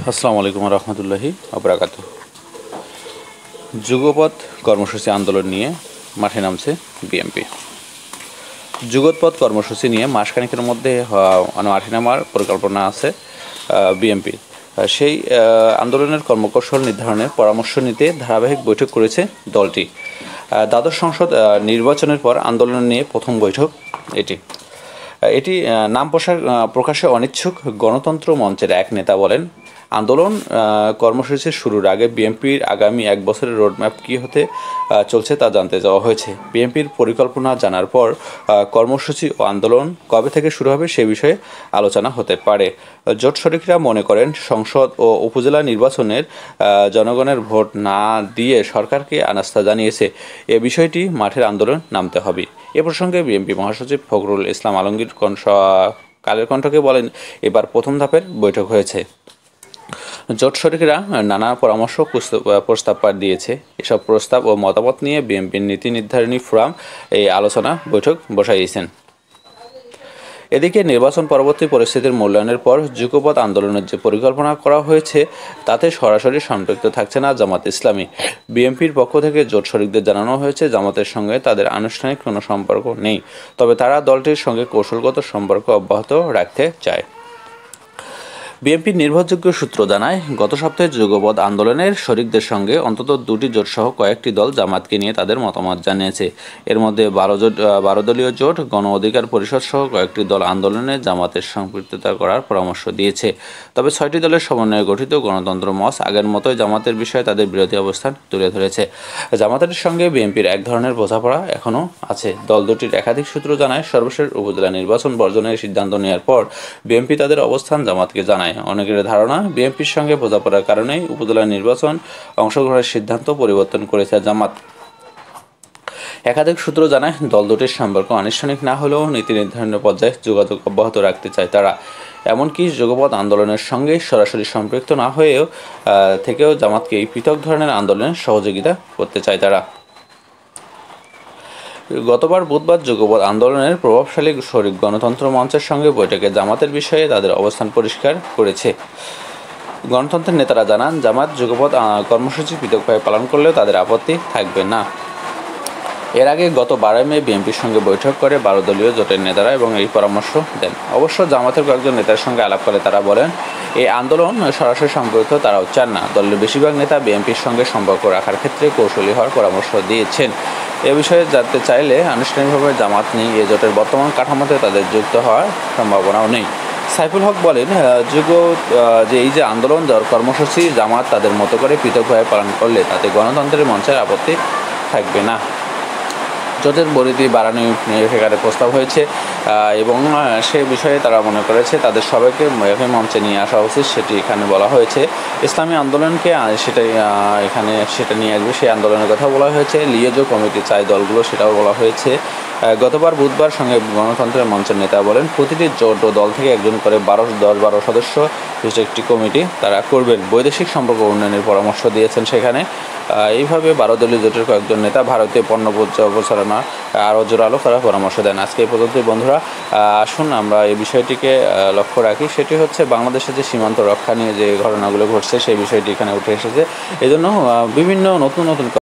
আসসালামু আলাইকুম রহমতুল্লাহি আবরাকাতু। যুগপৎ কর্মসূচি আন্দোলন নিয়ে মাঠে নামছে বিএনপি। যুগপৎ কর্মসূচি নিয়ে মাসখানেকের মধ্যে মাঠে নামার পরিকল্পনা আছে বিএনপির। সেই আন্দোলনের কর্মকৌশল নির্ধারণের পরামর্শ নিতে ধারাবাহিক বৈঠক করেছে দলটি। দ্বাদশ সংসদ নির্বাচনের পর আন্দোলন নিয়ে প্রথম বৈঠক এটি নাম প্রকাশে অনিচ্ছুক গণতন্ত্র মঞ্চের এক নেতা বলেন, আন্দোলন কর্মসূচি শুরুর আগে বিএনপির আগামী এক বছরের রোডম্যাপ কী হতে চলছে তা জানতে যাওয়া হয়েছে। বিএনপির পরিকল্পনা জানার পর কর্মসূচি ও আন্দোলন কবে থেকে শুরু হবে সে বিষয়ে আলোচনা হতে পারে। জোট শরিকরা মনে করেন, সংসদ ও উপজেলা নির্বাচনের জনগণের ভোট না দিয়ে সরকারকে অনাস্থা জানিয়েছে। এ বিষয়টি মাঠের আন্দোলন নামতে হবে। এ প্রসঙ্গে বিএনপি মহাসচিব ফখরুল ইসলাম আলমগীর কালের কণ্ঠকে বলেন, এবার প্রথম ধাপের বৈঠক হয়েছে। জোট শরিকরা নানা পরামর্শ প্রস্তাব দিয়েছে। এসব প্রস্তাব ও মতামত নিয়ে বিএনপির নীতি নির্ধারণী ফোরাম এই আলোচনা বৈঠক বসাইয়েছেন। এদিকে নির্বাচন পরবর্তী পরিস্থিতির মূল্যায়নের পর যুগপৎ আন্দোলনের যে পরিকল্পনা করা হয়েছে তাতে সরাসরি সম্পৃক্ত থাকছে না জামাত ইসলামী। বিএনপির পক্ষ থেকে জোট শরিকদের জানানো হয়েছে, জামাতের সঙ্গে তাদের আনুষ্ঠানিক কোনো সম্পর্ক নেই, তবে তারা দলটির সঙ্গে কৌশলগত সম্পর্ক অব্যাহত রাখতে চায়। বিএনপির নির্ভরযোগ্য সূত্র জানায়, গত সপ্তাহে যুগপৎ আন্দোলনের শরিকদের সঙ্গে অন্তত দুটি জোটসহ কয়েকটি দল জামাতকে নিয়ে তাদের মতামত জানিয়েছে। এর মধ্যে 12 দলীয় জোট, গণ অধিকার পরিষদ সহ কয়েকটি দল আন্দোলনে জামাতের সম্পৃক্ততা করার পরামর্শ দিয়েছে। তবে 6টি দলের সমন্বয়ে গঠিত গণতন্ত্র মঞ্চ আগের মতোই জামাতের বিষয়ে তাদের বিরোধী অবস্থান তুলে ধরেছে। জামাতের সঙ্গে বিএনপির এক ধরনের বোঝাপড়া এখনও আছে। দল দুটির একাধিক সূত্র জানায়, সর্বশেষ উপজেলা নির্বাচন বর্জনের সিদ্ধান্ত নেওয়ার পর বিএনপি তাদের অবস্থান জামাতকে জানায়। অনেকের ধারণা, বিএনপির সঙ্গে বোঝাপড়ার কারণেই উপজেলা নির্বাচন অংশগ্রহণের সিদ্ধান্ত পরিবর্তন করেছে জামাত। একাধিক সূত্র জানায়, দল দুটির সম্পর্ক আনুষ্ঠানিক না হলেও নীতি নির্ধারণের পর্যায়ে যোগাযোগ অব্যাহত রাখতে চায় তারা। এমনকি যুগপৎ আন্দোলনের সঙ্গে সরাসরি সম্পৃক্ত না হয়েও থেকেও জামাতকে এই পৃথক ধরনের আন্দোলনে সহযোগিতা করতে চায় তারা। গতবার বুধবার যুগপৎ আন্দোলনের প্রভাবশালী শরিক গণতন্ত্র মঞ্চের সঙ্গে বৈঠকে জামাতের বিষয়ে তাদের অবস্থান পরিষ্কার করেছে। গণতন্ত্রের নেতারা জানান, জামাত যুগপৎ কর্মসূচি পৃথকভাবে পালন করলেও তাদের আপত্তি থাকবে না। এর আগে গত 12 মে বিএনপির সঙ্গে বৈঠক করে 12 দলীয় জোটের নেতারা এবং এই পরামর্শ দেন। অবশ্য জামাতের কয়েকজন নেতার সঙ্গে আলাপ করে তারা বলেন, এই আন্দোলন সরাসরি সম্পর্ক তারাও চান না। দলের বেশিরভাগ নেতা বিএনপির সঙ্গে সম্পর্ক রাখার ক্ষেত্রে কৌশলী হওয়ার পরামর্শ দিয়েছেন। এ বিষয়ে জানতে চাইলে আনুষ্ঠানিকভাবে জামাত নেই, এ জোটের বর্তমান কাঠামোতে তাদের যুক্ত হওয়ার সম্ভাবনাও নেই। সাইফুল হক বলেন, এই যে আন্দোলন কর্মসূচি জামাত তাদের মতো করে পৃথকভাবে পালন করলে তাতে গণতন্ত্রের মঞ্চের আপত্তি থাকবে না। জোটের পরিধি বাড়ানো সেখানে প্রস্তাব হয়েছে এবং সে বিষয়ে তারা মনে করেছে তাদের সবাইকে একই মঞ্চে নিয়ে আসা উচিত, সেটি এখানে বলা হয়েছে। ইসলামী আন্দোলনকে সেটা নিয়ে আসবে, সেই আন্দোলনের কথা বলা হয়েছে। লিয়েজো কমিটি চায় দলগুলো, সেটাও বলা হয়েছে। গতবার বুধবার সঙ্গে গণতন্ত্রের মঞ্চের নেতা বলেন, প্রতিটি জোট ও দল থেকে একজন করে 10-12 সদস্য বিশিষ্ট একটি কমিটি তারা করবেন। বৈদেশিক সম্পর্ক উন্নয়নের পরামর্শ দিয়েছেন সেখানে। এইভাবে 12 দলীয় জোটের কয়েকজন নেতা ভারতীয় পণ্য প্রচারণা আরও জোরালো করার পরামর্শ দেন। আজকে এই পর্যন্তই বন্ধুরা, আসুন আমরা এই বিষয়টিকে লক্ষ্য রাখি। সেটি হচ্ছে, বাংলাদেশের যে সীমান্ত রক্ষা নিয়ে যে ঘটনাগুলো ঘটছে সেই বিষয়টি এখানে উঠে এসেছে। এজন্য বিভিন্ন নতুন